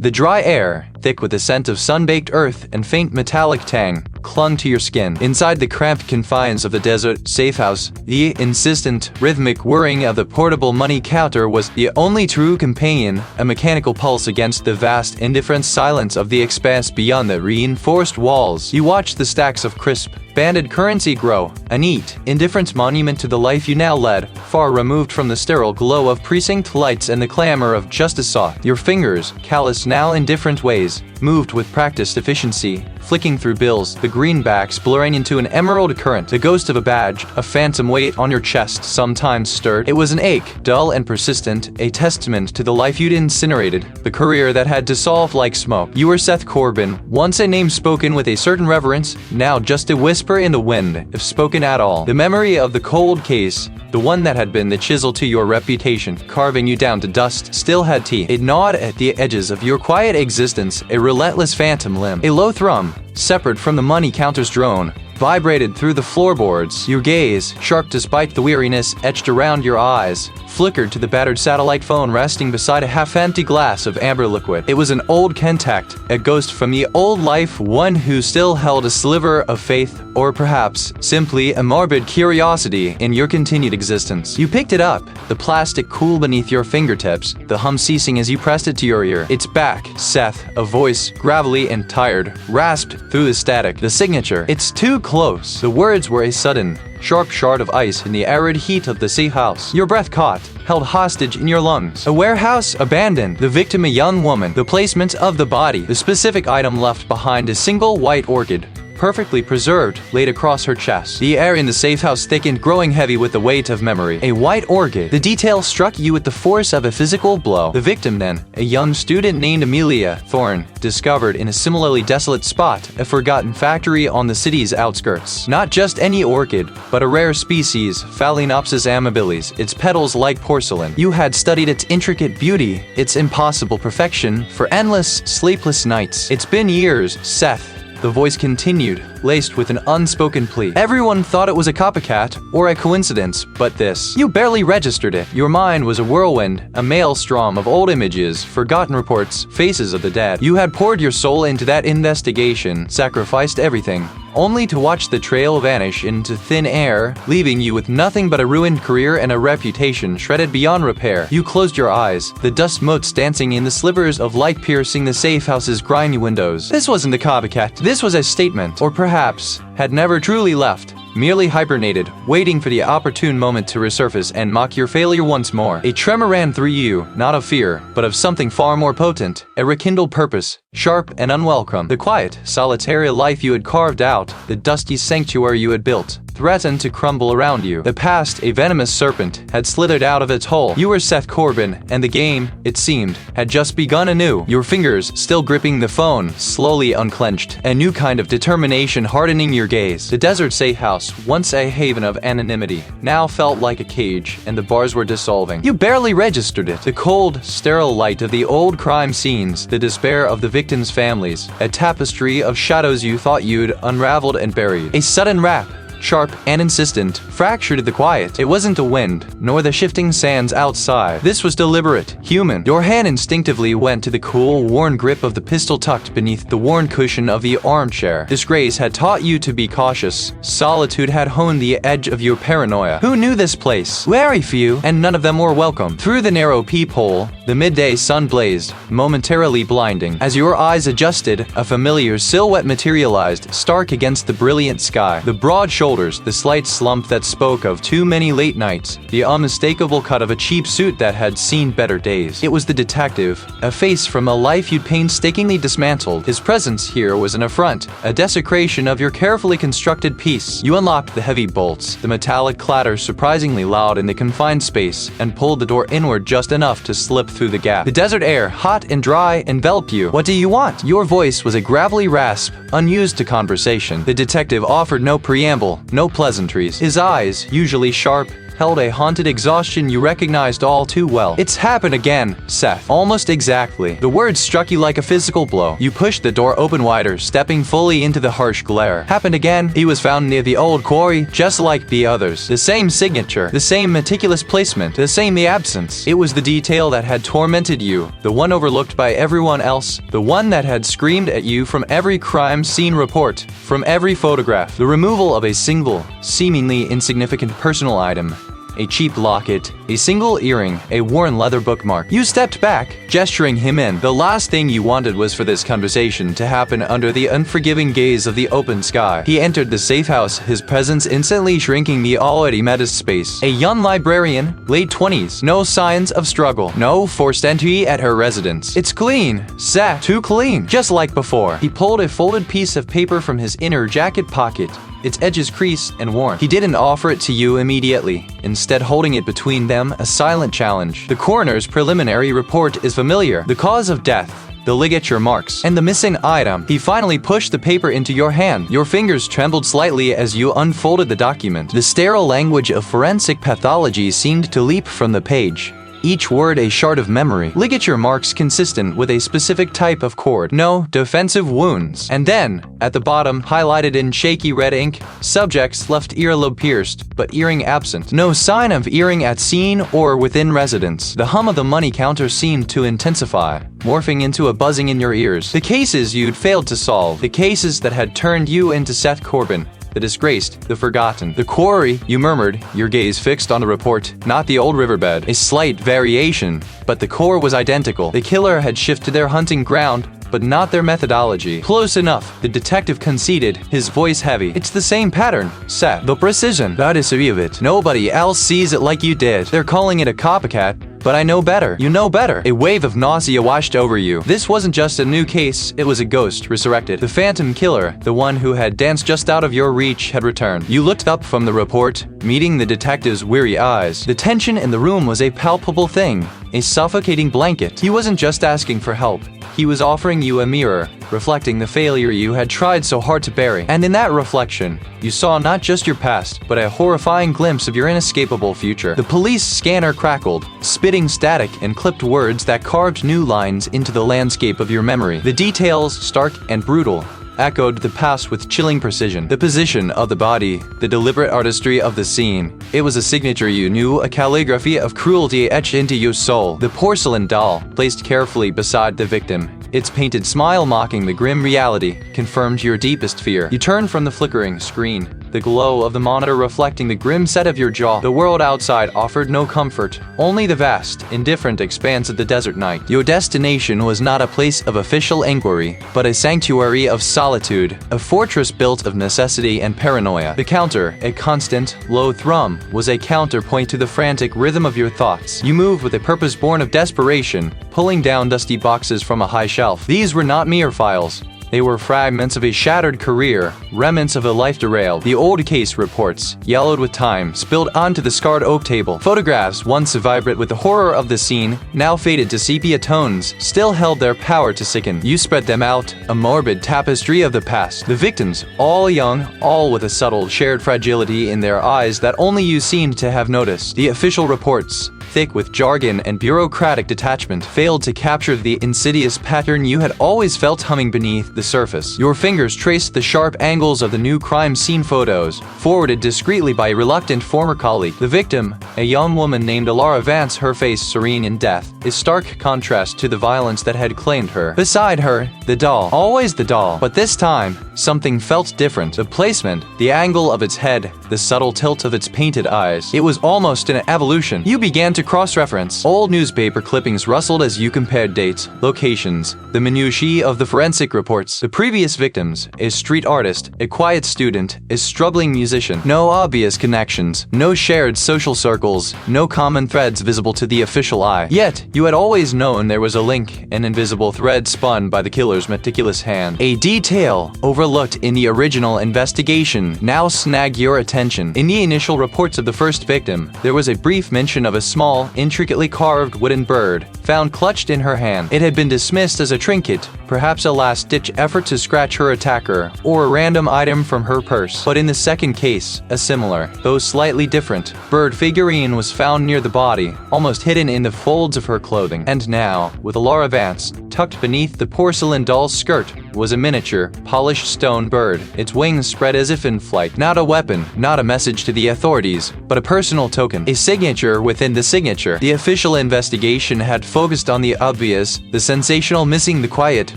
The dry air, thick with the scent of sun-baked earth and faint metallic tang, clung to your skin. Inside the cramped confines of the desert safehouse, the insistent, rhythmic whirring of the portable money counter was the only true companion, a mechanical pulse against the vast, indifferent silence of the expanse beyond the reinforced walls. You watched the stacks of crisp, banded currency grow, a neat, indifferent monument to the life you now led, far removed from the sterile glow of precinct lights and the clamor of justice sought. Your fingers, calloused now in different ways, moved with practiced efficiency, flicking through bills, the greenbacks blurring into an emerald current. The ghost of a badge, a phantom weight on your chest, sometimes stirred. It was an ache, dull and persistent, a testament to the life you'd incinerated, the career that had dissolved like smoke. You were Seth Corbin, once a name spoken with a certain reverence, now just a whisper in the wind, if spoken at all. The memory of the cold case, the one that had been the chisel to your reputation, carving you down to dust, still had teeth. It gnawed at the edges of your quiet existence, a relentless phantom limb. A low thrum, separate from the money counter's drone, vibrated through the floorboards. Your gaze, sharp despite the weariness etched around your eyes, flickered to the battered satellite phone resting beside a half-empty glass of amber liquid. It was an old contact, a ghost from the old life, one who still held a sliver of faith, or perhaps simply a morbid curiosity in your continued existence. You picked it up, the plastic cool beneath your fingertips, the hum ceasing as you pressed it to your ear. It's back, Seth, a voice, gravelly and tired, rasped through the static. The signature. It's too close. The words were a sudden, sharp shard of ice in the arid heat of the safehouse. Your breath caught, held hostage in your lungs. A warehouse abandoned, the victim a young woman, the placement of the body, the specific item left behind a single white orchid, perfectly preserved, laid across her chest. The air in the safehouse thickened, growing heavy with the weight of memory. A white orchid. The detail struck you with the force of a physical blow. The victim then, a young student named Amelia Thorne, discovered in a similarly desolate spot, a forgotten factory on the city's outskirts. Not just any orchid, but a rare species, Phalaenopsis amabilis, its petals like porcelain. You had studied its intricate beauty, its impossible perfection, for endless, sleepless nights. It's been years, Seth. The voice continued, laced with an unspoken plea. Everyone thought it was a copycat, or a coincidence, but this. You barely registered it. Your mind was a whirlwind, a maelstrom of old images, forgotten reports, faces of the dead. You had poured your soul into that investigation, sacrificed everything, only to watch the trail vanish into thin air, leaving you with nothing but a ruined career and a reputation shredded beyond repair. You closed your eyes, the dust motes dancing in the slivers of light piercing the safehouse's grimy windows. This wasn't a copycat. This was a statement, or perhaps had never truly left, merely hibernated, waiting for the opportune moment to resurface and mock your failure once more. A tremor ran through you, not of fear, but of something far more potent, a rekindled purpose, sharp and unwelcome. The quiet, solitary life you had carved out, the dusty sanctuary you had built, threatened to crumble around you. The past, a venomous serpent, had slithered out of its hole. You were Seth Corbin, and the game, it seemed, had just begun anew. Your fingers, still gripping the phone, slowly unclenched, a new kind of determination hardening your gaze. The desert safehouse, once a haven of anonymity, now felt like a cage, and the bars were dissolving. You barely registered it. The cold, sterile light of the old crime scenes, the despair of the victims' families, a tapestry of shadows you thought you'd unraveled and buried. A sudden rap, sharp and insistent, fractured the quiet. It wasn't the wind, nor the shifting sands outside. This was deliberate, human. Your hand instinctively went to the cool, worn grip of the pistol tucked beneath the worn cushion of the armchair. Disgrace had taught you to be cautious. Solitude had honed the edge of your paranoia. Who knew this place? Very few, and none of them were welcome. Through the narrow peephole, the midday sun blazed, momentarily blinding. As your eyes adjusted, a familiar silhouette materialized, stark against the brilliant sky. The broad shoulders, the slight slump that spoke of too many late nights, the unmistakable cut of a cheap suit that had seen better days. It was the detective, a face from a life you'd painstakingly dismantled. His presence here was an affront, a desecration of your carefully constructed peace. You unlocked the heavy bolts, the metallic clatter surprisingly loud in the confined space, and pulled the door inward just enough to slip through the gap. The desert air, hot and dry, enveloped you. What do you want? Your voice was a gravelly rasp, unused to conversation. The detective offered no preamble, no pleasantries. His eyes, usually sharp, held a haunted exhaustion you recognized all too well. It's happened again, Seth. Almost exactly. The words struck you like a physical blow. You pushed the door open wider, stepping fully into the harsh glare. Happened again. He was found near the old quarry, just like the others. The same signature, the same meticulous placement, the same absence. It was the detail that had tormented you, the one overlooked by everyone else, the one that had screamed at you from every crime scene report, from every photograph. The removal of a single, seemingly insignificant personal item. A cheap locket, a single earring, a worn leather bookmark. You stepped back, gesturing him in. The last thing you wanted was for this conversation to happen under the unforgiving gaze of the open sky. He entered the safe house, his presence instantly shrinking the already modest space. A young librarian, late 20s. No signs of struggle. No forced entry at her residence. It's clean. Seth, too clean. Just like before. He pulled a folded piece of paper from his inner jacket pocket, its edges creased and worn. He didn't offer it to you immediately, instead holding it between them, a silent challenge. The coroner's preliminary report is familiar. The cause of death, the ligature marks, and the missing item. He finally pushed the paper into your hand. Your fingers trembled slightly as you unfolded the document. The sterile language of forensic pathology seemed to leap from the page. Each word a shard of memory. Ligature marks consistent with a specific type of cord. No defensive wounds. And then, at the bottom, highlighted in shaky red ink, subjects left earlobe pierced, but earring absent. No sign of earring at scene or within residence. The hum of the money counter seemed to intensify, morphing into a buzzing in your ears. The cases you'd failed to solve. The cases that had turned you into Seth Corbin. The disgraced, the forgotten. The quarry, you murmured, your gaze fixed on the report, not the old riverbed. A slight variation, but the core was identical. The killer had shifted their hunting ground, but not their methodology. Close enough, the detective conceded, his voice heavy. It's the same pattern, Seth. The precision. That is of it. Nobody else sees it like you did. They're calling it a copycat, but I know better. You know better. A wave of nausea washed over you. This wasn't just a new case, it was a ghost resurrected. The phantom killer, the one who had danced just out of your reach, had returned. You looked up from the report, meeting the detective's weary eyes. The tension in the room was a palpable thing, a suffocating blanket. He wasn't just asking for help. He was offering you a mirror, reflecting the failure you had tried so hard to bury. And in that reflection, you saw not just your past, but a horrifying glimpse of your inescapable future. The police scanner crackled, spitting static and clipped words that carved new lines into the landscape of your memory. The details, stark and brutal, echoed the past with chilling precision. The position of the body, the deliberate artistry of the scene. It was a signature you knew, a calligraphy of cruelty etched into your soul. The porcelain doll, placed carefully beside the victim, its painted smile mocking the grim reality, confirmed your deepest fear. You turned from the flickering screen, the glow of the monitor reflecting the grim set of your jaw. The world outside offered no comfort, only the vast, indifferent expanse of the desert night. Your destination was not a place of official inquiry, but a sanctuary of solitude, a fortress built of necessity and paranoia. The counter, a constant, low thrum, was a counterpoint to the frantic rhythm of your thoughts. You moved with a purpose born of desperation, pulling down dusty boxes from a high shelf. These were not mere files. They were fragments of a shattered career, remnants of a life derailed. The old case reports, yellowed with time, spilled onto the scarred oak table. Photographs, once vibrant with the horror of the scene, now faded to sepia tones, still held their power to sicken. You spread them out, a morbid tapestry of the past. The victims, all young, all with a subtle, shared fragility in their eyes that only you seemed to have noticed. The official reports, thick with jargon and bureaucratic detachment, failed to capture the insidious pattern you had always felt humming beneath the surface. Your fingers traced the sharp angles of the new crime scene photos, forwarded discreetly by a reluctant former colleague. The victim, a young woman named Alara Vance, her face serene in death, a stark contrast to the violence that had claimed her. Beside her, the doll. Always the doll. But this time, something felt different. The placement, the angle of its head, the subtle tilt of its painted eyes. It was almost an evolution. You began to cross-reference. Old newspaper clippings rustled as you compared dates, locations, the minutiae of the forensic reports. The previous victims, a street artist, a quiet student, a struggling musician. No obvious connections, no shared social circles, no common threads visible to the official eye. Yet, you had always known there was a link, an invisible thread spun by the killer's meticulous hand. A detail overlooked in the original investigation now snagged your attention. In the initial reports of the first victim, there was a brief mention of a small, intricately carved wooden bird, found clutched in her hand. It had been dismissed as a trinket, perhaps a last-ditch effort to scratch her attacker, or a random item from her purse. But in the second case, a similar, though slightly different, bird figurine was found near the body, almost hidden in the folds of her clothing. And now, with Laura Vance, tucked beneath the porcelain doll's skirt, was a miniature, polished stone bird, its wings spread as if in flight. Not a weapon, not a message to the authorities, but a personal token, a signature within the signature. The official investigation had focused on the obvious, the sensational, missing the quiet,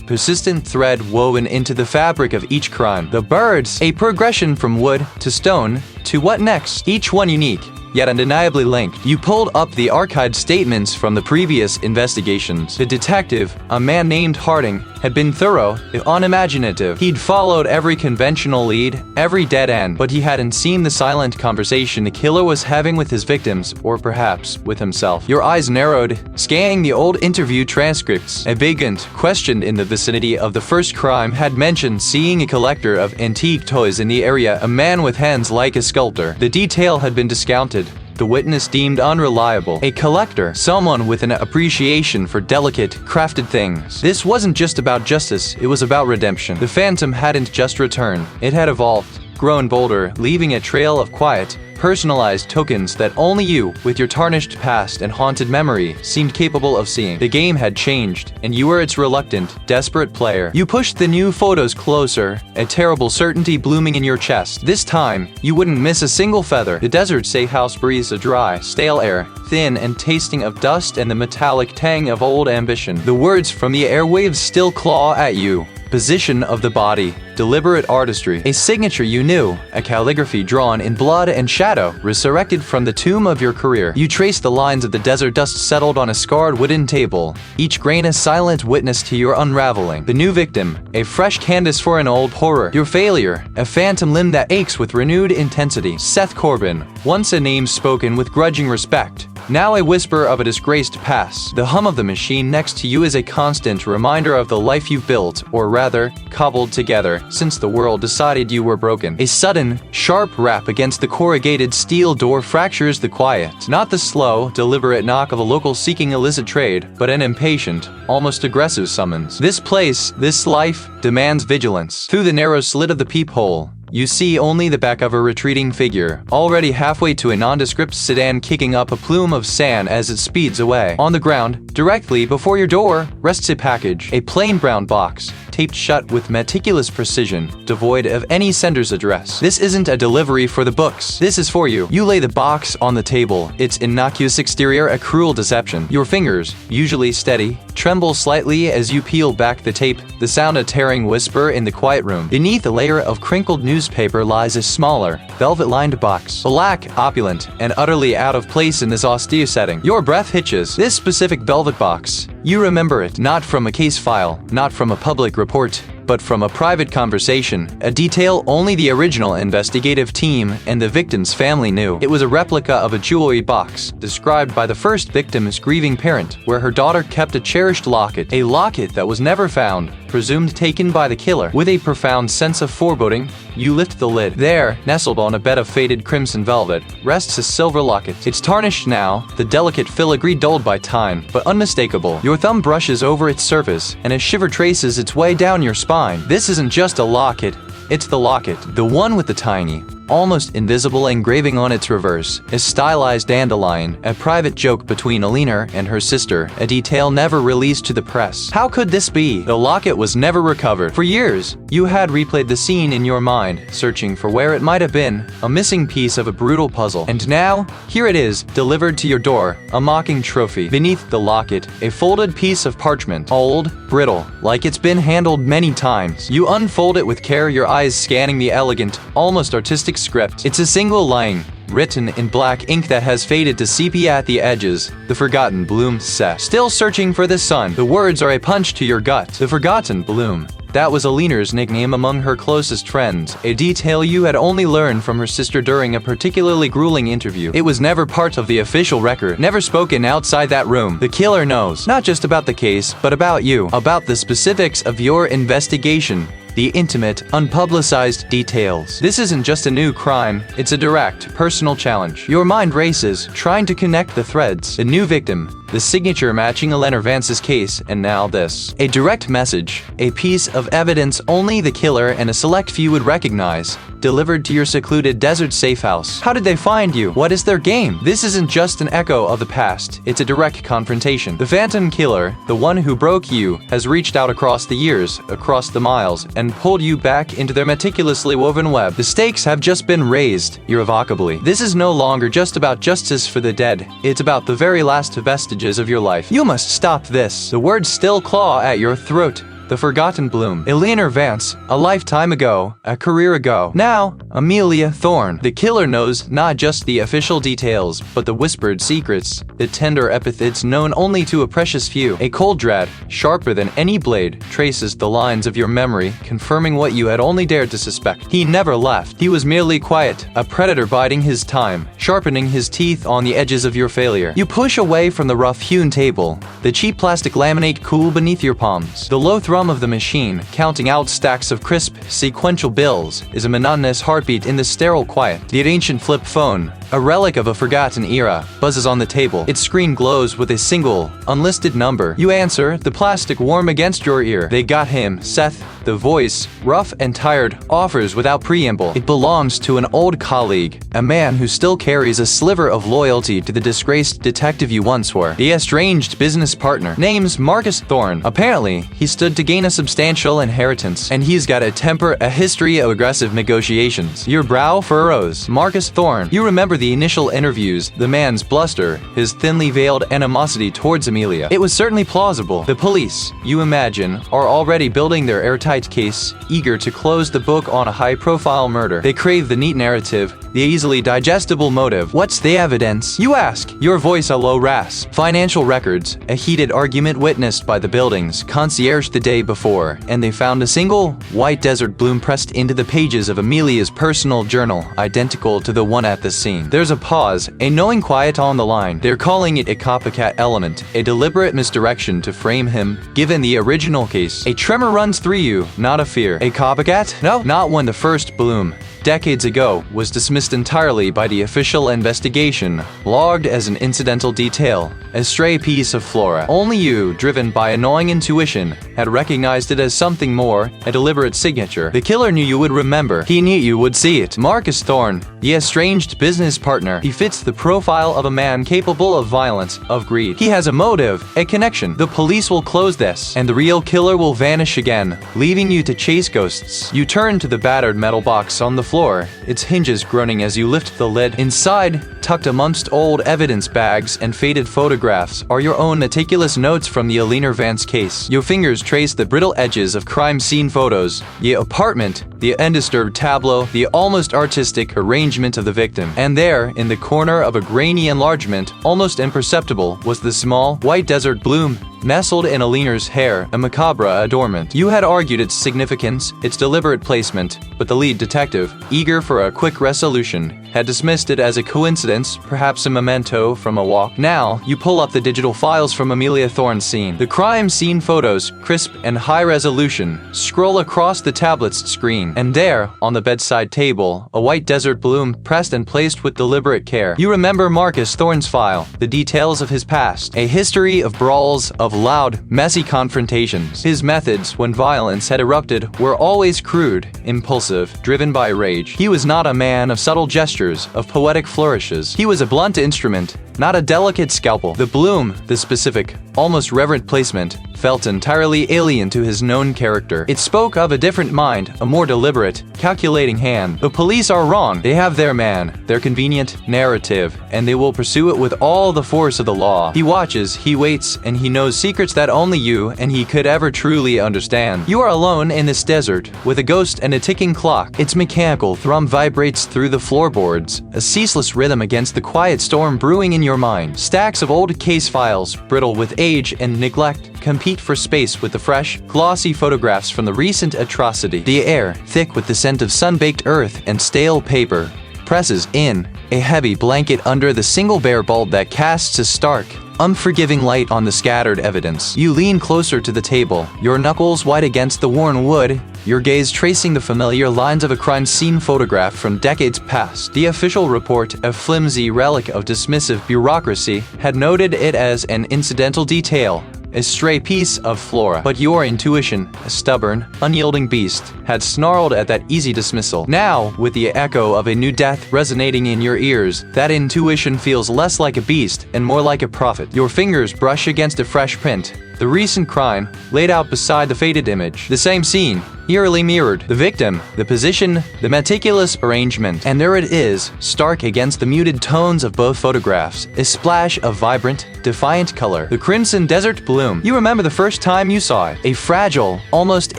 persistent thread woven into the fabric of each crime. The birds, a progression from wood to stone to what next, each one unique, yet undeniably linked. You pulled up the archived statements from the previous investigations. The detective, a man named Harding, had been thorough, if unimaginative. He'd followed every conventional lead, every dead end, but he hadn't seen the silent conversation the killer was having with his victims, or perhaps with himself. Your eyes narrowed, scanning the old interview transcripts. A vagrant, questioned in the vicinity of the first crime, had mentioned seeing a collector of antique toys in the area, a man with hands like a sculptor. The detail had been discounted. The witness deemed unreliable. A collector, someone with an appreciation for delicate, crafted things. This wasn't just about justice, it was about redemption. The phantom hadn't just returned, it had evolved, grown bolder, leaving a trail of quiet, personalized tokens that only you, with your tarnished past and haunted memory, seemed capable of seeing. The game had changed, and you were its reluctant, desperate player. You pushed the new photos closer, a terrible certainty blooming in your chest. This time, you wouldn't miss a single feather. The desert safehouse breathes a dry, stale air, thin and tasting of dust and the metallic tang of old ambition. The words from the airwaves still claw at you. Position of the body, deliberate artistry, a signature you knew, a calligraphy drawn in blood and shadow, resurrected from the tomb of your career. You traced the lines of the desert dust settled on a scarred wooden table, each grain a silent witness to your unraveling. The new victim, a fresh canvas for an old horror. Your failure, a phantom limb that aches with renewed intensity. Seth Corbin, once a name spoken with grudging respect, now a whisper of a disgraced past. The hum of the machine next to you is a constant reminder of the life you've built, or rather, cobbled together, since the world decided you were broken. A sudden, sharp rap against the corrugated steel door fractures the quiet. Not the slow, deliberate knock of a local seeking illicit trade, but an impatient, almost aggressive summons. This place, this life, demands vigilance. Through the narrow slit of the peephole, you see only the back of a retreating figure, already halfway to a nondescript sedan kicking up a plume of sand as it speeds away. On the ground, directly before your door, rests a package, a plain brown box, taped shut with meticulous precision, devoid of any sender's address. This isn't a delivery for the books. This is for you. You lay the box on the table, its innocuous exterior a cruel deception. Your fingers, usually steady, tremble slightly as you peel back the tape, the sound a tearing whisper in the quiet room. Beneath a layer of crinkled newspaper lies a smaller, velvet-lined box. Black, opulent, and utterly out of place in this austere setting. Your breath hitches. This specific velvet box, you remember it, not from a case file, not from a public report, but from a private conversation, a detail only the original investigative team and the victim's family knew. It was a replica of a jewelry box, described by the first victim's grieving parent, where her daughter kept a cherished locket, a locket that was never found, presumed taken by the killer. With a profound sense of foreboding, you lift the lid. There, nestled on a bed of faded crimson velvet, rests a silver locket. It's tarnished now, the delicate filigree dulled by time, but unmistakable. Your thumb brushes over its surface, and a shiver traces its way down your spine. This isn't just a locket, it's the locket, the one with the tiny, almost invisible engraving on its reverse, a stylized dandelion, a private joke between Alina and her sister, a detail never released to the press. How could this be? The locket was never recovered. For years, you had replayed the scene in your mind, searching for where it might have been, a missing piece of a brutal puzzle. And now, here it is, delivered to your door, a mocking trophy. Beneath the locket, a folded piece of parchment, old, brittle, like it's been handled many times. You unfold it with care, your eyes scanning the elegant, almost artistic script. It's a single line, written in black ink that has faded to sepia at the edges. The forgotten bloom, Seth. Still searching for the sun. The words are a punch to your gut. The forgotten bloom. That was Alina's nickname among her closest friends, a detail you had only learned from her sister during a particularly grueling interview. It was never part of the official record, never spoken outside that room. The killer knows, not just about the case, but about you, about the specifics of your investigation. The intimate, unpublicized details. This isn't just a new crime, it's a direct, personal challenge. Your mind races, trying to connect the threads. The new victim, the signature matching Eleanor Vance's case, and now this. A direct message, a piece of evidence only the killer and a select few would recognize, delivered to your secluded desert safe house. How did they find you? What is their game? This isn't just an echo of the past, it's a direct confrontation. The phantom killer, the one who broke you, has reached out across the years, across the miles, and pulled you back into their meticulously woven web. The stakes have just been raised, irrevocably. This is no longer just about justice for the dead, it's about the very last vestiges of your life. You must stop this. The words still claw at your throat. The forgotten bloom. Eleanor Vance, a lifetime ago, a career ago. Now, Amelia Thorne. The killer knows not just the official details, but the whispered secrets, the tender epithets known only to a precious few. A cold dread, sharper than any blade, traces the lines of your memory, confirming what you had only dared to suspect. He never left. He was merely quiet, a predator biding his time, sharpening his teeth on the edges of your failure. You push away from the rough-hewn table, the cheap plastic laminate cool beneath your palms. The low thrum of the machine, counting out stacks of crisp, sequential bills, is a monotonous heartbeat in the sterile quiet. The ancient flip phone, a relic of a forgotten era, buzzes on the table. Its screen glows with a single, unlisted number. You answer, the plastic warm against your ear. They got him, Seth. The voice, rough and tired, offers without preamble. It belongs to an old colleague, a man who still carries a sliver of loyalty to the disgraced detective you once were. The estranged business partner, name's Marcus Thorne. Apparently, he stood to gain a substantial inheritance, and he's got a history of aggressive negotiations. Your brow furrows. Marcus Thorne. You remember the initial interviews, the man's bluster, his thinly veiled animosity towards Amelia. It was certainly plausible. The police, you imagine, are already building their airtight case, eager to close the book on a high-profile murder. They crave the neat narrative, the easily digestible motive. What's the evidence? You ask, your voice a low rasp. Financial records, a heated argument witnessed by the building's concierge the day before, and they found a single, white desert bloom pressed into the pages of Amelia's personal journal, identical to the one at the scene. There's a pause, a knowing quiet on the line. They're calling it a copycat element, a deliberate misdirection to frame him, given the original case. A tremor runs through you, not a fear. A copycat? No, not when the first bloom, decades ago, was dismissed entirely by the official investigation, logged as an incidental detail, a stray piece of flora. Only you, driven by annoying intuition, had recognized it as something more, a deliberate signature. The killer knew you would remember. He knew you would see it. Marcus Thorne, the estranged business partner. He fits the profile of a man capable of violence, of greed. He has a motive, a connection. The police will close this, and the real killer will vanish again, leaving you to chase ghosts. You turn to the battered metal box on the floor, its hinges groaning as you lift the lid. Inside, tucked amongst old evidence bags and faded photographs, are your own meticulous notes from the Eleanor Vance case. Your fingers trace the brittle edges of crime scene photos, the apartment, the undisturbed tableau, the almost artistic arrangement of the victim. And there, in the corner of a grainy enlargement, almost imperceptible, was the small, white desert bloom, nestled in Eleanor's hair, a macabre adornment. You had argued its significance, its deliberate placement, but the lead detective, eager for a quick resolution, had dismissed it as a coincidence, perhaps a memento from a walk. Now, you pull up the digital files from Amelia Thorne's scene. The crime scene photos, crisp and high resolution, scroll across the tablet's screen. And there, on the bedside table, a white desert bloom pressed and placed with deliberate care. You remember Marcus Thorne's file, the details of his past, a history of brawls, of loud, messy confrontations. His methods, when violence had erupted, were always crude, impulsive, driven by rage. He was not a man of subtle gestures, of poetic flourishes. He was a blunt instrument, not a delicate scalpel. The bloom, the specific, almost reverent placement, felt entirely alien to his known character. It spoke of a different mind, a more deliberate, calculating hand. The police are wrong. They have their man, their convenient narrative, and they will pursue it with all the force of the law. He watches, he waits, and he knows secrets that only you and he could ever truly understand. You are alone in this desert, with a ghost and a ticking clock. Its mechanical thrum vibrates through the floorboards, a ceaseless rhythm against the quiet storm brewing in your mind. Stacks of old case files, brittle with age and neglect, compete for space with the fresh, glossy photographs from the recent atrocity. The air, thick with the scent of sun-baked earth and stale paper, presses in, a heavy blanket under the single bare bulb that casts a stark, unforgiving light on the scattered evidence. You lean closer to the table, your knuckles white against the worn wood, your gaze tracing the familiar lines of a crime scene photograph from decades past. The official report, a flimsy relic of dismissive bureaucracy, had noted it as an incidental detail, a stray piece of flora. But your intuition, a stubborn, unyielding beast, had snarled at that easy dismissal. Now, with the echo of a new death resonating in your ears, that intuition feels less like a beast and more like a prophet. Your fingers brush against a fresh print, the recent crime, laid out beside the faded image. The same scene, eerily mirrored. The victim, the position, the meticulous arrangement. And there it is, stark against the muted tones of both photographs. A splash of vibrant, defiant color. The crimson desert bloom. You remember the first time you saw it. A fragile, almost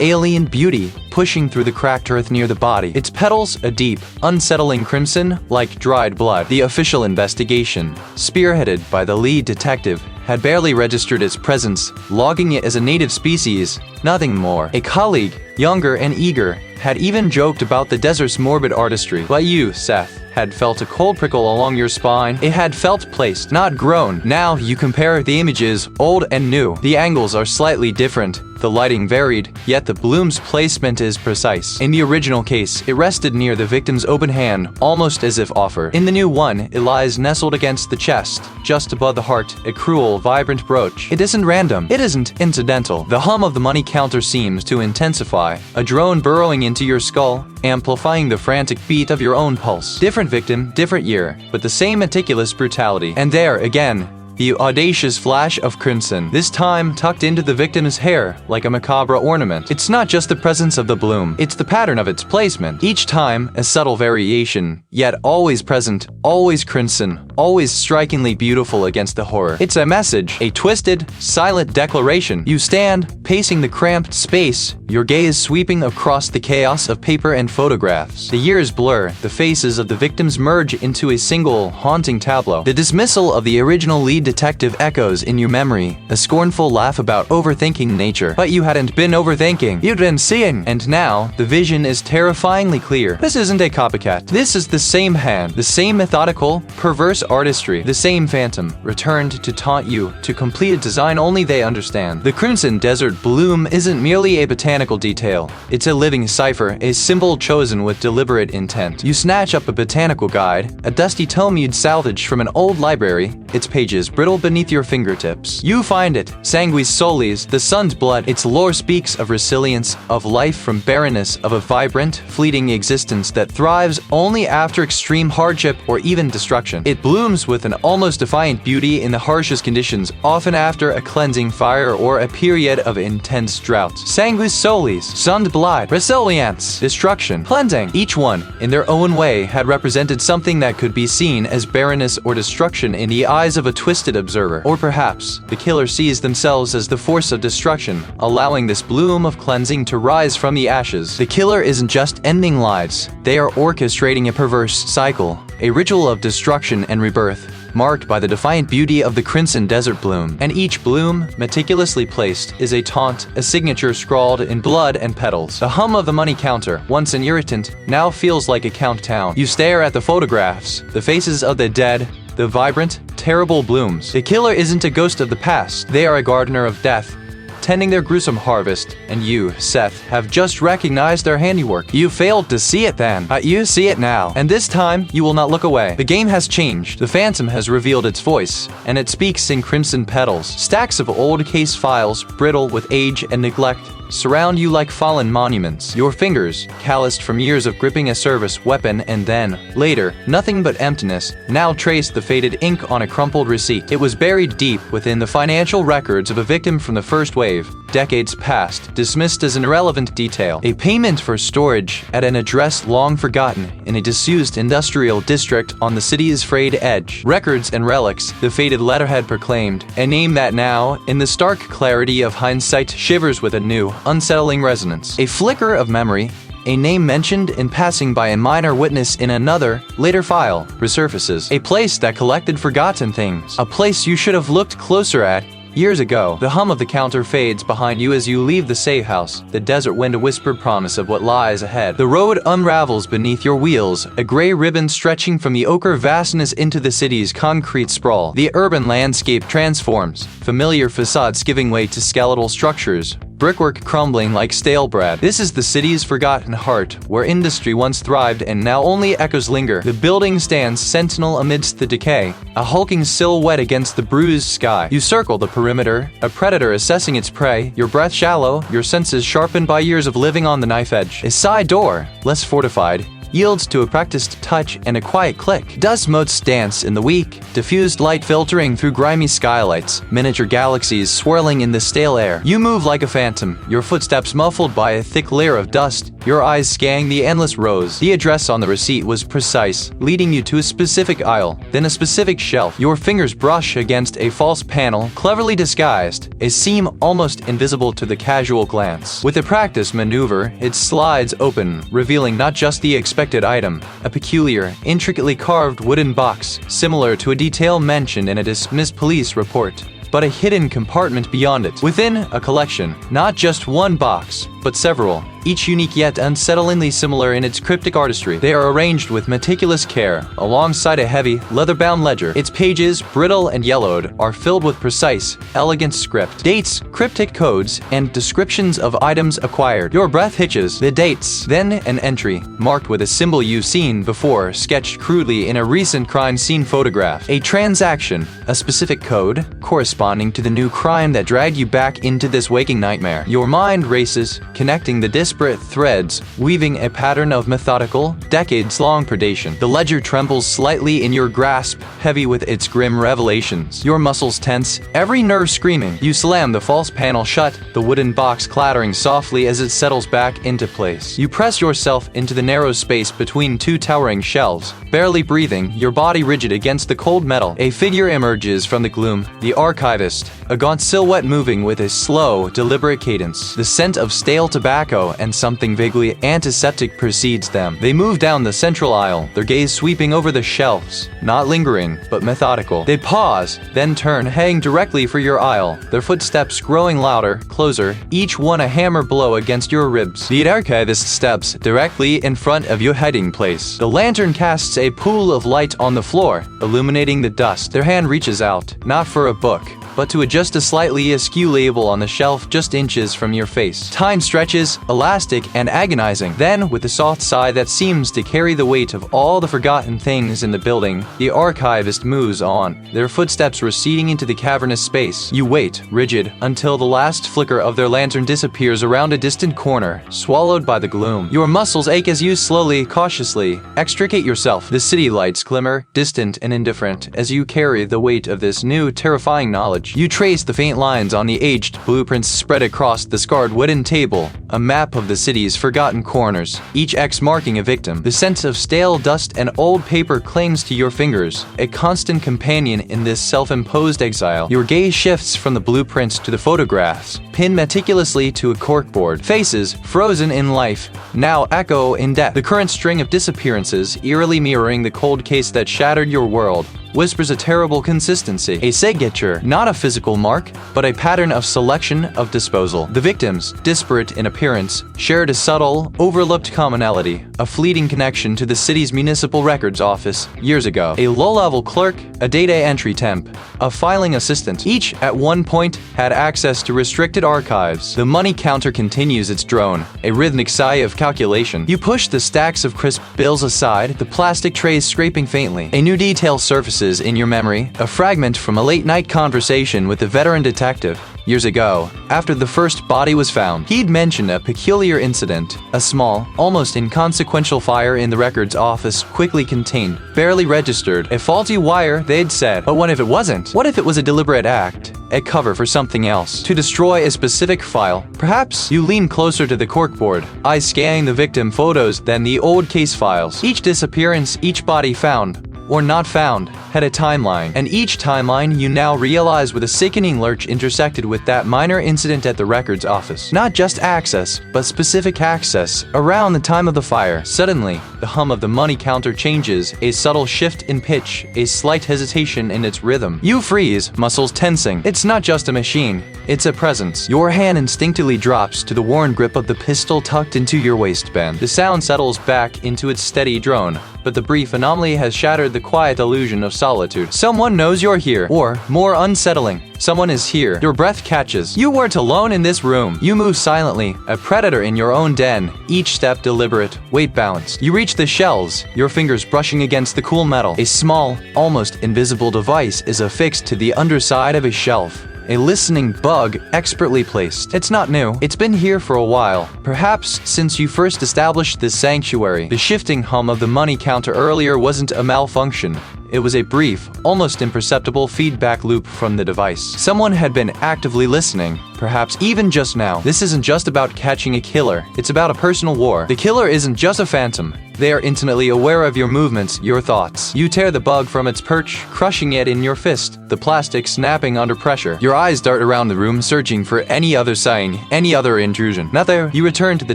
alien beauty pushing through the cracked earth near the body. Its petals a deep, unsettling crimson, like dried blood. The official investigation, spearheaded by the lead detective, had barely registered its presence, logging it as a native species, nothing more. A colleague, younger and eager, had even joked about the desert's morbid artistry. But you, Seth, had felt a cold prickle along your spine. It had felt placed, not grown. Now you compare the images, old and new. The angles are slightly different, the lighting varied, yet the bloom's placement is precise. In the original case, it rested near the victim's open hand, almost as if offered. In the new one, it lies nestled against the chest, just above the heart, a cruel, vibrant brooch. It isn't random. It isn't incidental. The hum of the money counter seems to intensify, a drone burrowing into your skull, amplifying the frantic beat of your own pulse. Different victim, different year, but the same meticulous brutality. And there, again, the audacious flash of crimson, this time tucked into the victim's hair like a macabre ornament. It's not just the presence of the bloom, it's the pattern of its placement. Each time, a subtle variation, yet always present, always crimson, always strikingly beautiful against the horror. It's a message, a twisted, silent declaration. You stand, pacing the cramped space, your gaze sweeping across the chaos of paper and photographs. The years blur, the faces of the victims merge into a single, haunting tableau. The dismissal of the original lead detective echoes in your memory, a scornful laugh about overthinking nature. But you hadn't been overthinking, you'd been seeing. And now, the vision is terrifyingly clear. This isn't a copycat. This is the same hand, the same methodical, perverse artistry, the same phantom, returned to taunt you, to complete a design only they understand. The crimson desert bloom isn't merely a botanical detail. It's a living cipher, a symbol chosen with deliberate intent. You snatch up a botanical guide, a dusty tome you'd salvaged from an old library, its pages brittle beneath your fingertips. You find it, sanguis solis, the sun's blood. Its lore speaks of resilience, of life from barrenness, of a vibrant, fleeting existence that thrives only after extreme hardship or even destruction. It blooms with an almost defiant beauty in the harshest conditions, often after a cleansing fire or a period of intense drought. Sanguis solis, sun's blood, resilience, destruction, cleansing. Each one, in their own way, had represented something that could be seen as barrenness or destruction in the eyes of a twisted observer. Or perhaps, the killer sees themselves as the force of destruction, allowing this bloom of cleansing to rise from the ashes. The killer isn't just ending lives, they are orchestrating a perverse cycle, a ritual of destruction and rebirth, marked by the defiant beauty of the crimson desert bloom. And each bloom, meticulously placed, is a taunt, a signature scrawled in blood and petals. The hum of the money counter, once an irritant, now feels like a countdown. You stare at the photographs, the faces of the dead, the vibrant, terrible blooms. The killer isn't a ghost of the past. They are a gardener of death, tending their gruesome harvest. And you, Seth, have just recognized their handiwork. You failed to see it then, but you see it now. And this time, you will not look away. The game has changed. The phantom has revealed its voice, and it speaks in crimson petals. Stacks of old case files, brittle with age and neglect, surround you like fallen monuments. Your fingers, calloused from years of gripping a service weapon, and then, later, nothing but emptiness, now trace the faded ink on a crumpled receipt. It was buried deep within the financial records of a victim from the first wave, decades past, dismissed as an irrelevant detail. A payment for storage at an address long forgotten in a disused industrial district on the city's frayed edge. Records and relics, the faded letterhead proclaimed, a name that now, in the stark clarity of hindsight, shivers with a new, unsettling resonance. A flicker of memory, a name mentioned in passing by a minor witness in another, later file, resurfaces. A place that collected forgotten things. A place you should have looked closer at, Years ago, the hum of the counter fades behind you as you leave the safe house. The desert wind a whispered promise of what lies ahead. The road unravels beneath your wheels, a gray ribbon stretching from the ochre vastness into the city's concrete sprawl. The urban landscape transforms, familiar facades giving way to skeletal structures, brickwork crumbling like stale bread. This is the city's forgotten heart, where industry once thrived and now only echoes linger. The building stands sentinel amidst the decay, a hulking silhouette against the bruised sky. You circle the perimeter, a predator assessing its prey, your breath shallow, your senses sharpened by years of living on the knife edge. A side door, less fortified, yields to a practiced touch and a quiet click. Dust motes dance in the weak, diffused light filtering through grimy skylights, miniature galaxies swirling in the stale air. You move like a phantom, your footsteps muffled by a thick layer of dust, your eyes scanning the endless rows. The address on the receipt was precise, leading you to a specific aisle, then a specific shelf. Your fingers brush against a false panel, cleverly disguised, a seam almost invisible to the casual glance. With a practiced maneuver, it slides open, revealing not just the expected item, a peculiar, intricately carved wooden box, similar to a detail mentioned in a dismissed police report, but a hidden compartment beyond it. Within, a collection, not just one box, but several, each unique yet unsettlingly similar in its cryptic artistry. They are arranged with meticulous care, alongside a heavy, leather-bound ledger. Its pages, brittle and yellowed, are filled with precise, elegant script. Dates, cryptic codes, and descriptions of items acquired. Your breath hitches. The dates. Then an entry, marked with a symbol you've seen before, sketched crudely in a recent crime scene photograph. A transaction, a specific code, corresponding to the new crime that dragged you back into this waking nightmare. Your mind races, connecting the disparate threads, weaving a pattern of methodical, decades-long predation. The ledger trembles slightly in your grasp, heavy with its grim revelations. Your muscles tense, every nerve screaming. You slam the false panel shut, the wooden box clattering softly as it settles back into place. You press yourself into the narrow space between two towering shelves, barely breathing, your body rigid against the cold metal. A figure emerges from the gloom, the archivist, a gaunt silhouette moving with a slow, deliberate cadence. The scent of stale tobacco and something vaguely antiseptic precedes them. They move down the central aisle, their gaze sweeping over the shelves, not lingering, but methodical. They pause, then turn, heading directly for your aisle, their footsteps growing louder, closer, each one a hammer blow against your ribs. The archivist steps directly in front of your hiding place. The lantern casts a pool of light on the floor, illuminating the dust. Their hand reaches out, not for a book, but to adjust a slightly askew label on the shelf just inches from your face. Time stretches, elastic and agonizing. Then, with a soft sigh that seems to carry the weight of all the forgotten things in the building, the archivist moves on, their footsteps receding into the cavernous space. You wait, rigid, until the last flicker of their lantern disappears around a distant corner, swallowed by the gloom. Your muscles ache as you slowly, cautiously, extricate yourself. The city lights glimmer, distant and indifferent, as you carry the weight of this new, terrifying knowledge. You trace the faint lines on the aged blueprints spread across the scarred wooden table, a map of the city's forgotten corners, each X marking a victim. The scent of stale dust and old paper clings to your fingers, a constant companion in this self-imposed exile. Your gaze shifts from the blueprints to the photographs, pinned meticulously to a corkboard. Faces, frozen in life, now echo in death. The current string of disappearances, eerily mirroring the cold case that shattered your world, whispers a terrible consistency. A signature, not a physical mark, but a pattern of selection, of disposal. The victims, disparate in appearance, shared a subtle, overlooked commonality, a fleeting connection to the city's municipal records office years ago. A low-level clerk, a data entry temp, a filing assistant. Each, at one point, had access to restricted archives. The money counter continues its drone, a rhythmic sigh of calculation. You push the stacks of crisp bills aside, the plastic trays scraping faintly. A new detail surfaces in your memory, a fragment from a late-night conversation with a veteran detective. Years ago, after the first body was found, he'd mentioned a peculiar incident, a small, almost inconsequential fire in the records office quickly contained, barely registered, a faulty wire, they'd said. But what if it wasn't? What if it was a deliberate act, a cover for something else, to destroy a specific file? Perhaps. You lean closer to the corkboard, eyes scanning the victim photos then the old case files. Each disappearance, each body found, or not found, had a timeline. And each timeline, you now realize, with a sickening lurch, intersected with that minor incident at the records office. Not just access, but specific access. Around the time of the fire, suddenly, the hum of the money counter changes, a subtle shift in pitch, a slight hesitation in its rhythm. You freeze, muscles tensing. It's not just a machine, it's a presence. Your hand instinctively drops to the worn grip of the pistol tucked into your waistband. The sound settles back into its steady drone, but the brief anomaly has shattered the quiet illusion of solitude. Someone knows you're here, or, more unsettling, someone is here. Your breath catches. You weren't alone in this room. You move silently, a predator in your own den, each step deliberate, weight balanced. You reach the shelves, your fingers brushing against the cool metal. A small, almost invisible device is affixed to the underside of a shelf. A listening bug expertly placed. It's not new. It's been here for a while. Perhaps since you first established this sanctuary. The shifting hum of the money counter earlier wasn't a malfunction. It was a brief, almost imperceptible feedback loop from the device. Someone had been actively listening, perhaps even just now. This isn't just about catching a killer, it's about a personal war. The killer isn't just a phantom. They are intimately aware of your movements, your thoughts. You tear the bug from its perch, crushing it in your fist, the plastic snapping under pressure. Your eyes dart around the room, searching for any other sign, any other intrusion. Not there. You return to the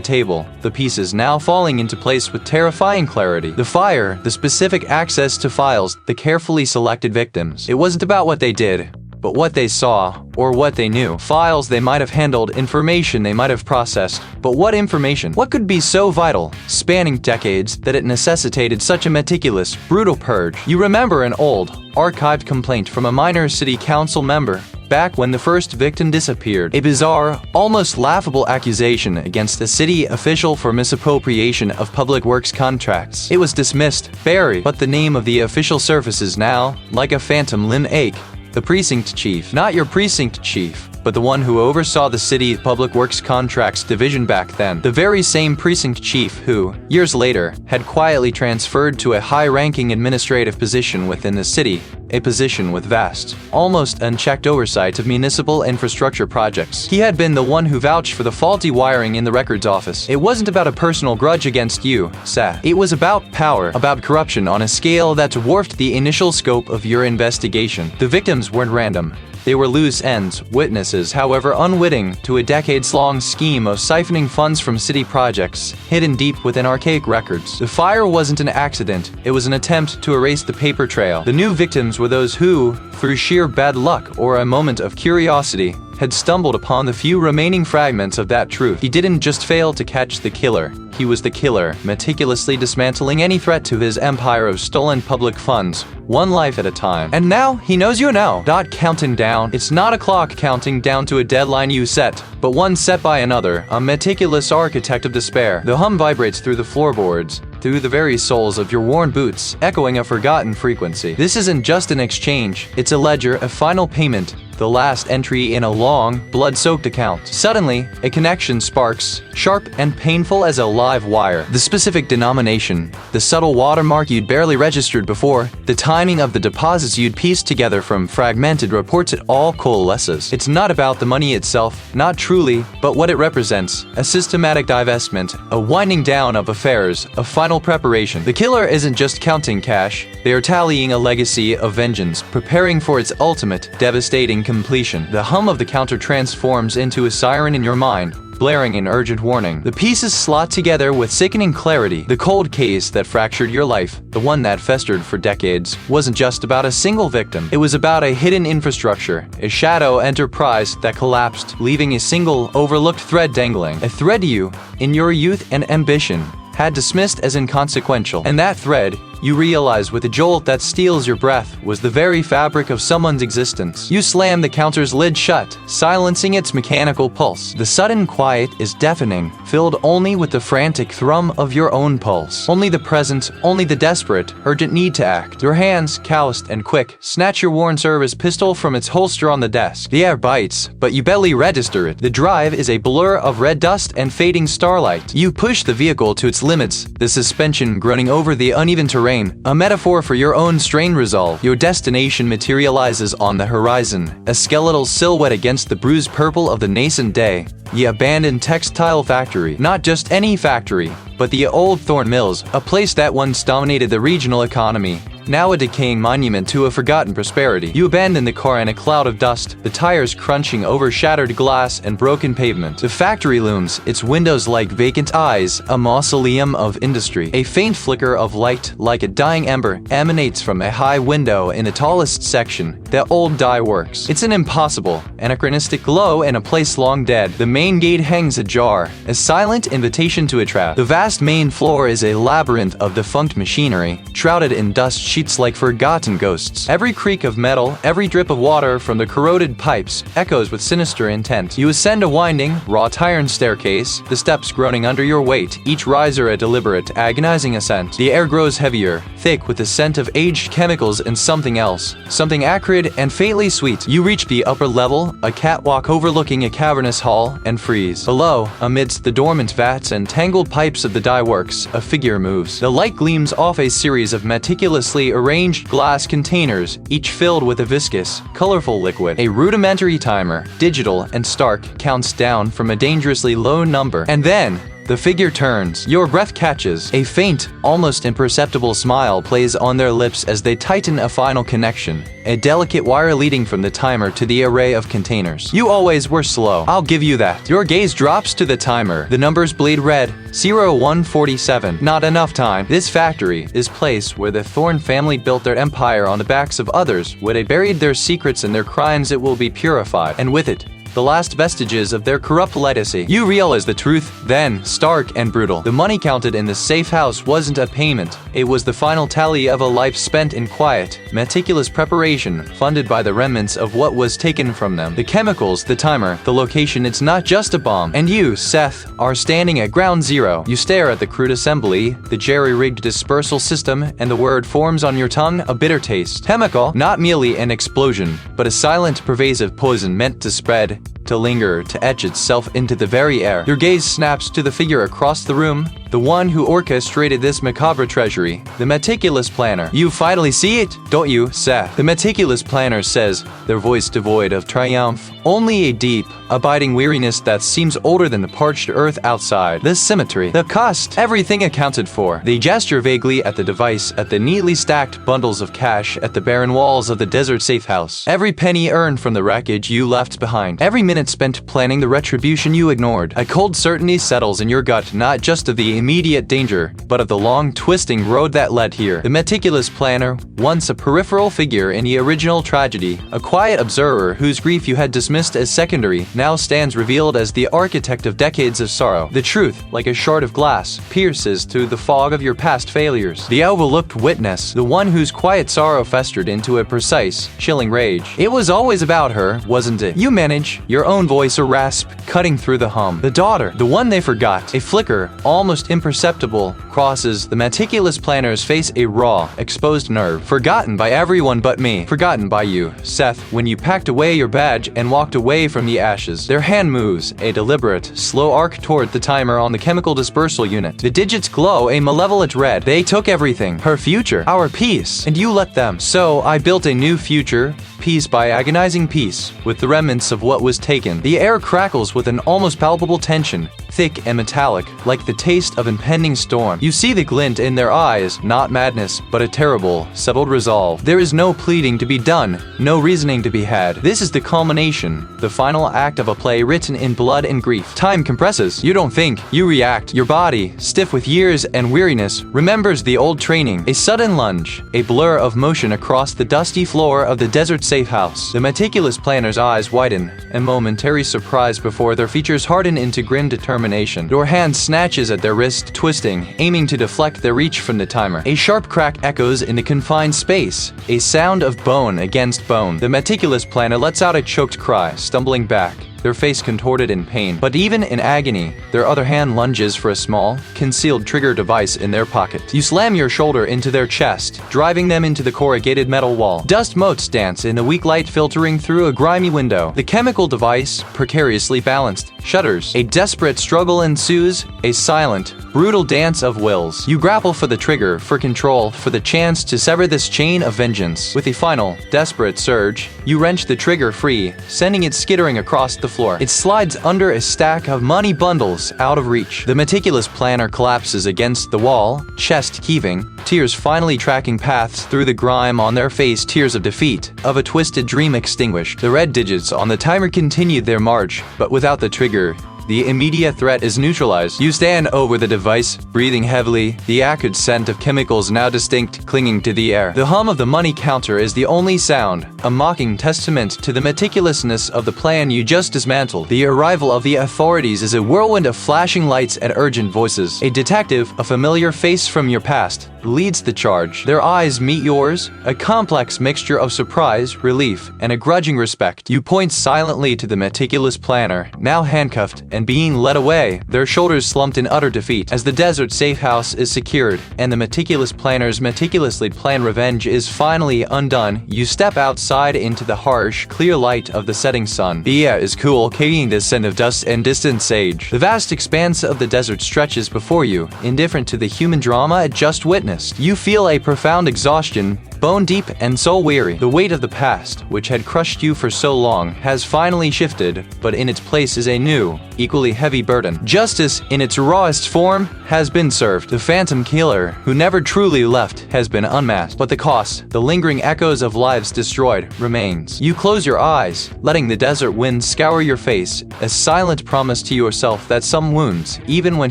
table, the pieces now falling into place with terrifying clarity. The fire, the specific access to files, the carefully selected victims. It wasn't about what they did, but what they saw, or what they knew. Files they might have handled, information they might have processed. But what information? What could be so vital, spanning decades, that it necessitated such a meticulous, brutal purge? You remember an old, archived complaint from a minor city council member, back when the first victim disappeared. A bizarre, almost laughable accusation against a city official for misappropriation of public works contracts. It was dismissed, buried, but the name of the official surfaces now, like a phantom limb ache. The precinct chief. Not your precinct chief, but the one who oversaw the city public works contracts division back then. The very same precinct chief who, years later, had quietly transferred to a high-ranking administrative position within the city, a position with vast, almost unchecked oversight of municipal infrastructure projects. He had been the one who vouched for the faulty wiring in the records office. It wasn't about a personal grudge against you, Seth. It was about power, about corruption on a scale that dwarfed the initial scope of your investigation. The victims weren't random. They were loose ends, witnesses, however unwitting, to a decades-long scheme of siphoning funds from city projects, hidden deep within archaic records. The fire wasn't an accident, it was an attempt to erase the paper trail. The new victims were those who, through sheer bad luck or a moment of curiosity, had stumbled upon the few remaining fragments of that truth. He didn't just fail to catch the killer, he was the killer, meticulously dismantling any threat to his empire of stolen public funds, one life at a time. And now, he knows you now. Counting down. It's not a clock counting down to a deadline you set, but one set by another, a meticulous architect of despair. The hum vibrates through the floorboards, through the very soles of your worn boots, echoing a forgotten frequency. This isn't just an exchange, it's a ledger, a final payment, the last entry in a long, blood-soaked account. Suddenly, a connection sparks, sharp and painful as a live wire. The specific denomination, the subtle watermark you'd barely registered before, the timing of the deposits you'd pieced together from fragmented reports, it all coalesces. It's not about the money itself, not truly, but what it represents. A systematic divestment, a winding down of affairs, a final preparation. The killer isn't just counting cash, they are tallying a legacy of vengeance, preparing for its ultimate, devastating completion. The hum of the counter transforms into a siren in your mind, blaring in urgent warning. The pieces slot together with sickening clarity. The cold case that fractured your life, the one that festered for decades, wasn't just about a single victim. It was about a hidden infrastructure, a shadow enterprise that collapsed, leaving a single, overlooked thread dangling. A thread you, in your youth and ambition, had dismissed as inconsequential. And that thread, you realize with a jolt that steals your breath, was the very fabric of someone's existence. You slam the counter's lid shut, silencing its mechanical pulse. The sudden quiet is deafening, filled only with the frantic thrum of your own pulse. Only the present, only the desperate, urgent need to act. Your hands, calloused and quick, snatch your worn service pistol from its holster on the desk. The air bites, but you barely register it. The drive is a blur of red dust and fading starlight. You push the vehicle to its limits, the suspension groaning over the uneven terrain, a metaphor for your own strained resolve. Your destination materializes on the horizon, a skeletal silhouette against the bruised purple of the nascent day. The abandoned textile factory. Not just any factory, but the old Thorne Mills, a place that once dominated the regional economy. now a decaying monument to a forgotten prosperity. You abandon the car in a cloud of dust, the tires crunching over shattered glass and broken pavement. The factory looms, its windows like vacant eyes, a mausoleum of industry. A faint flicker of light, like a dying ember, emanates from a high window in the tallest section, the old dye works. It's an impossible, anachronistic glow in a place long dead. The main gate hangs ajar, a silent invitation to a trap. The vast main floor is a labyrinth of defunct machinery, shrouded in dust sheets like forgotten ghosts. Every creak of metal, every drip of water from the corroded pipes, echoes with sinister intent. You ascend a winding, wrought iron staircase, the steps groaning under your weight, each riser a deliberate, agonizing ascent. The air grows heavier, thick with the scent of aged chemicals and something else, something acrid and faintly sweet. You reach the upper level, a catwalk overlooking a cavernous hall, and freeze. Below, amidst the dormant vats and tangled pipes of the dye works, a figure moves. The light gleams off a series of meticulously arranged glass containers, each filled with a viscous, colorful liquid. A rudimentary timer, digital and stark, counts down from a dangerously low number. And then, the figure turns. Your breath catches. A faint, almost imperceptible smile plays on their lips as they tighten a final connection. A delicate wire leading from the timer to the array of containers. You always were slow. I'll give you that. Your gaze drops to the timer. The numbers bleed red. 0147. Not enough time. This factory, this place where the Thorne family built their empire on the backs of others, where they buried their secrets and their crimes, it will be purified. And with it, the last vestiges of their corrupt legacy. You realize the truth, then, stark and brutal. The money counted in the safe house wasn't a payment. It was the final tally of a life spent in quiet, meticulous preparation, funded by the remnants of what was taken from them. The chemicals, the timer, the location, it's not just a bomb. And you, Seth, are standing at ground zero. You stare at the crude assembly, the jerry-rigged dispersal system, and the word forms on your tongue, a bitter taste. Chemical, not merely an explosion, but a silent, pervasive poison meant to spread, to linger, to etch itself into the very air. Your gaze snaps to the figure across the room, the one who orchestrated this macabre treasury, the meticulous planner. You finally see it, don't you, Seth? The meticulous planner says, their voice devoid of triumph, only a deep, abiding weariness that seems older than the parched earth outside. The symmetry, the cost, everything accounted for. They gesture vaguely at the device, at the neatly stacked bundles of cash, at the barren walls of the desert safe house. Every penny earned from the wreckage you left behind. Every minute spent planning the retribution you ignored. A cold certainty settles in your gut, not just of the immediate danger, but of the long, twisting road that led here. The meticulous planner, once a peripheral figure in the original tragedy, a quiet observer whose grief you had dismissed as secondary, now stands revealed as the architect of decades of sorrow. The truth, like a shard of glass, pierces through the fog of your past failures. The overlooked witness, the one whose quiet sorrow festered into a precise, chilling rage. It was always about her, wasn't it? You manage, your own voice a rasp, cutting through the hum. The daughter, the one they forgot. A flicker, almost imperceptible, crosses the meticulous planner's face, a raw, exposed nerve. Forgotten by everyone but me. Forgotten by you, Seth, when you packed away your badge and walked away from the ashes. Their hand moves, a deliberate, slow arc toward the timer on the chemical dispersal unit. The digits glow a malevolent red. They took everything. Her future. Our peace. And you let them. So I built a new future, piece by agonizing piece, with the remnants of what was taken. The air crackles with an almost palpable tension, thick and metallic, like the taste of impending storm. You see the glint in their eyes, not madness, but a terrible, settled resolve. There is no pleading to be done, no reasoning to be had. This is the culmination, the final act of a play written in blood and grief. Time compresses. You don't think, you react. Your body, stiff with years and weariness, remembers the old training. A sudden lunge, a blur of motion across the dusty floor of the desert safe house. The meticulous planner's eyes widen, a momentary surprise before their features harden into grim determination. Your hand snatches at their wrist, twisting, aiming to deflect their reach from the timer. A sharp crack echoes in the confined space, a sound of bone against bone. The meticulous planner lets out a choked cry, stumbling back, their face contorted in pain. But even in agony, their other hand lunges for a small, concealed trigger device in their pocket. You slam your shoulder into their chest, driving them into the corrugated metal wall. Dust motes dance in the weak light filtering through a grimy window. The chemical device, precariously balanced, shudders. A desperate struggle ensues, a silent, brutal dance of wills. You grapple for the trigger, for control, for the chance to sever this chain of vengeance. With a final, desperate surge, you wrench the trigger free, sending it skittering across the the floor. It slides under a stack of money bundles out of reach. The meticulous planner collapses against the wall, chest heaving, tears finally tracking paths through the grime on their face, tears of defeat, of a twisted dream extinguished. The red digits on the timer continue their march, but without the trigger. The immediate threat is neutralized. You stand over the device, breathing heavily, the acrid scent of chemicals now distinct, clinging to the air. The hum of the money counter is the only sound, a mocking testament to the meticulousness of the plan you just dismantled. The arrival of the authorities is a whirlwind of flashing lights and urgent voices. A detective, a familiar face from your past, leads the charge. Their eyes meet yours, a complex mixture of surprise, relief, and a grudging respect. You point silently to the meticulous planner, now handcuffed and being led away, their shoulders slumped in utter defeat. As the desert safe house is secured, and the meticulous planner's meticulously planned revenge is finally undone, you step outside into the harsh, clear light of the setting sun. The air is cool, carrying the scent of dust and distant sage. The vast expanse of the desert stretches before you, indifferent to the human drama it just witnessed. You feel a profound exhaustion, bone deep and soul weary. The weight of the past, which had crushed you for so long, has finally shifted, but in its place is a new, equally heavy burden. Justice, in its rawest form, has been served. The phantom killer, who never truly left, has been unmasked. But the cost, the lingering echoes of lives destroyed, remains. You close your eyes, letting the desert wind scour your face, a silent promise to yourself that some wounds, even when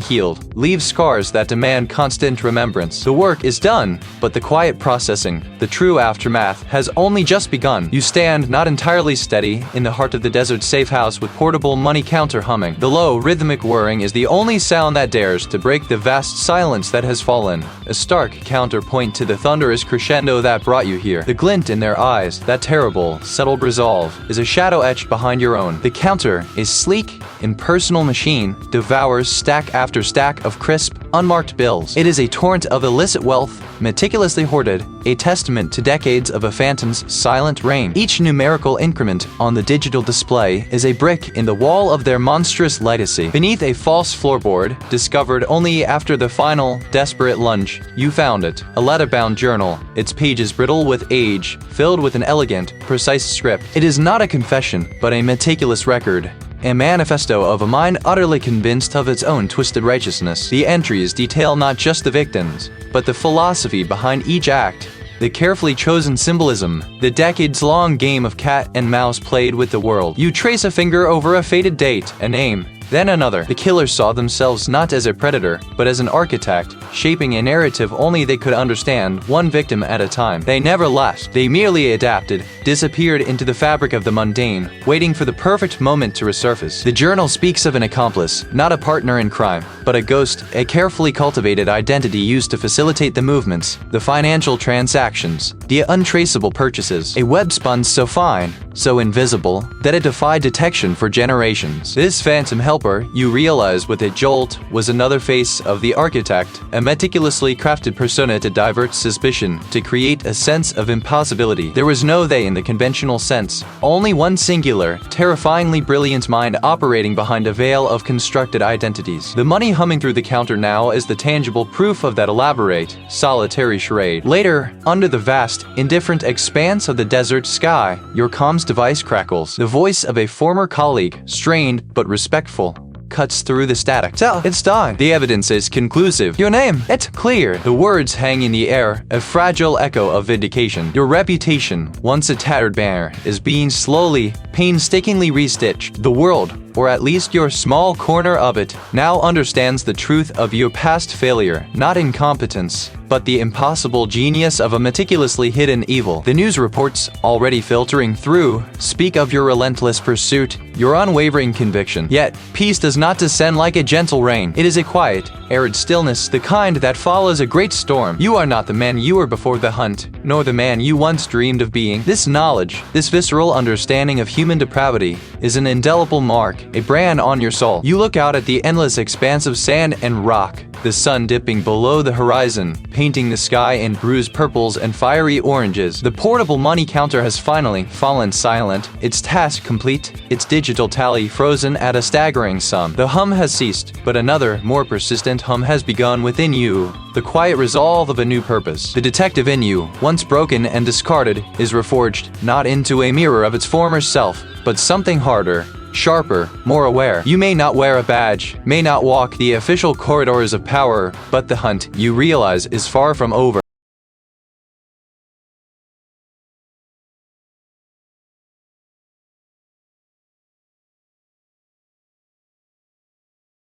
healed, leave scars that demand constant remembrance. The work is done, but the quiet processing, the true aftermath, has only just begun. You stand, not entirely steady, in the heart of the desert safe house with portable money counter humming. The low, rhythmic whirring is the only sound that dares to break the vast silence that has fallen, a stark counterpoint to the thunderous crescendo that brought you here. The glint in their eyes, that terrible, settled resolve, is a shadow etched behind your own. The counter, a sleek, impersonal machine, devours stack after stack of crisp, unmarked bills. It is a torrent of illicit wealth, meticulously hoarded, a testament to decades of a phantom's silent reign. Each numerical increment on the digital display is a brick in the wall of their monstrous legacy. Beneath a false floorboard, discovered only after the final, desperate lunge, you found it. A leather-bound journal, its pages brittle with age, filled with an elegant, precise script. It is not a confession, but a meticulous record. A manifesto of a mind utterly convinced of its own twisted righteousness. The entries detail not just the victims, but the philosophy behind each act, the carefully chosen symbolism, the decades-long game of cat and mouse played with the world. You trace a finger over a faded date, a name, then another. The killers saw themselves not as a predator, but as an architect, shaping a narrative only they could understand, one victim at a time. They never left. They merely adapted, disappeared into the fabric of the mundane, waiting for the perfect moment to resurface. The journal speaks of an accomplice, not a partner in crime, but a ghost, a carefully cultivated identity used to facilitate the movements, the financial transactions, the untraceable purchases. A web spun so fine, so invisible, that it defied detection for generations. This phantom helper, you realize with a jolt, was another face of the architect, a meticulously crafted persona to divert suspicion, to create a sense of impossibility. There was no they in the conventional sense, only one singular, terrifyingly brilliant mind operating behind a veil of constructed identities. The money humming through the counter now is the tangible proof of that elaborate, solitary charade. Later, under the vast, indifferent expanse of the desert sky, your comms device crackles. The voice of a former colleague, strained but respectful, cuts through the static. So, it's done. The evidence is conclusive. Your name, it's clear. The words hang in the air, a fragile echo of vindication. Your reputation, once a tattered banner, is being slowly, painstakingly restitched. The world, or at least your small corner of it, now understands the truth of your past failure, not incompetence, but the impossible genius of a meticulously hidden evil. The news reports, already filtering through, speak of your relentless pursuit, your unwavering conviction. Yet, peace does not descend like a gentle rain. It is a quiet, arid stillness, the kind that follows a great storm. You are not the man you were before the hunt, nor the man you once dreamed of being. This knowledge, this visceral understanding of human depravity, is an indelible mark, a brand on your soul. You look out at the endless expanse of sand and rock, the sun dipping below the horizon, painting the sky in bruised purples and fiery oranges. The portable money counter has finally fallen silent, its task complete, its digital tally frozen at a staggering sum. The hum has ceased, but another, more persistent hum has begun within you, the quiet resolve of a new purpose. The detective in you, once broken and discarded, is reforged, not into a mirror of its former self, but something harder, sharper, more aware. You may not wear a badge, may not walk the official corridors of power, but the hunt, you realize, is far from over.